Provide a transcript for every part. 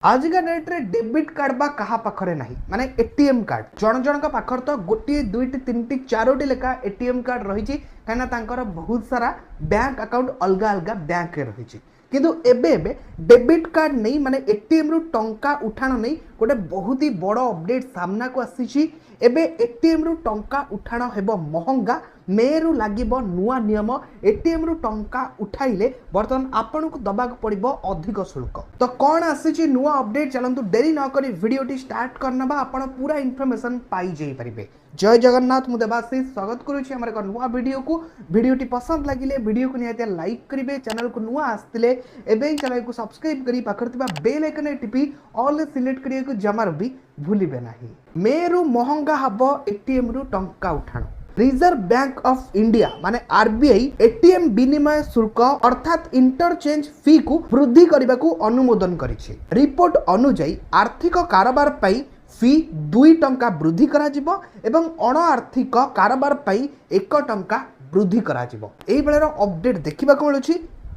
आजिका date रे debit card बा कहा पाखरे नाही माने एटीएम कार्ड जन जन का पाखर तो गोटे दुईटी तीन चारोटी लेखा एटीएम कार्ड रही कहीं बहुत सारा बैंक अकाउंट अलग अलग बैंक रही किंतु एबे एबे डेबिट कार्ड नहीं माने एटीएम रु टंका उठाण नहीं गोटे बहुत ही बड़ अपडेट सामना को आसी एबे एटीएम रु टंका उठाण हेबो महंगा मे रु लागिबो नुआ नियम एटीएम रु टंका उठाइले बर्तमान आपन को दबाक पड़िबो अधिक शुल्क तो कौन आसी नुआ अपडेट चलंतु देरी न करी वीडियोटी स्टार्ट करनबा आपन पूरा इन्फॉर्मेशन पाई जाई परिबे। जय जगन्नाथ मु देवाशीष स्वागत करुछि हमर एक नुआ वीडियो को वीडियोटी पसंद लागिले वीडियो को निहाती लाइक करिवे चैनल को नुआ आस्तिले एबे चैनल को सब्सक्राइब करी पाखर थिबा बेल आइकन टिपी ऑल सिलेक्ट करिया को जमार भी भूलिबे नाही। मेरु महंगा हबो एटीएम रु टंका उठाण रिजर्व बैंक ऑफ इंडिया माने आरबीआई एटीएम विनिमय शुल्क अर्थात इंटरचेंज फी को वृद्धि करने को अनुमोदन करिछि। रिपोर्ट अनुଯାयी आर्थिक कारोबार पाई फी 2 टंका वृद्धि करा जिवो एवं अण आर्थिक कारोबार पाई 1 टंका वृद्धि करा जिवो। एही बेलेर अपडेट देखिबा को मिलुछि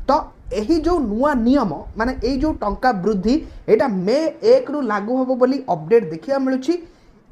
तो एही जो नुआ नियम माने एही जो टंका वृद्धि एटा मे 1 रु लागू होबो बोली अपडेट देखिबा मिलुछि।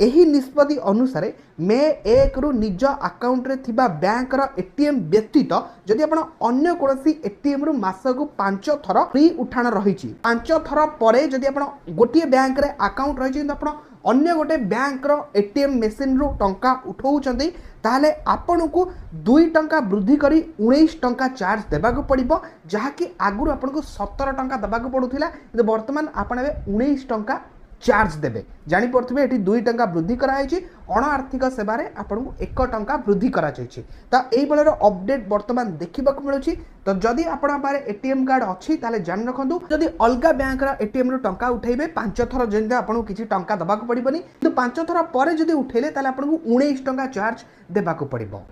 एही निष्पत्ति अनुसार मे 1 रु निज अकाउंट रे थिबा बैंक रो एटीएम व्यतीत जदि आपण अन्य कोनोसी एटीएम रु मासकु 5 थर फ्री उठाण रहिछि 5 थर परे जदि आपण गोटिए बैंक रे अकाउंट रहिछि तो आपण अन्य गोटे बैंक रो एटीएम मशीन रु टंका उठाउछन्ती ताहले आपण को 2 टंका वृद्धि करी 19 टंका चार्ज देबाक पड़िबो जहाकि आगुर आपण को 17 टंका देबाक पड़ुथिला किंतु वर्तमान आपण एबे 19 टंका चार्ज देबे जानी पड़थिबे एठी 2 टंका वृद्धि कराइछि अण आर्थिक सेवारे आपन को 1 टंका वृद्धि करा जाइछि। त एई बेलर अपडेट वर्तमान देखिबाक मिलुछि। तो जदि आपण पारे एटीएम कार्ड अछि ताले जानि रखंतु जदि अलगा बैंक रा एटीएम रो टंका उठैबे 5 थर जेंते आपन को किछि टंका दबाक पड़िबनी किंतु 5 थर परे जदि उठैले ताले आपन को 19 टंका चार्ज देबाक पड़िबो।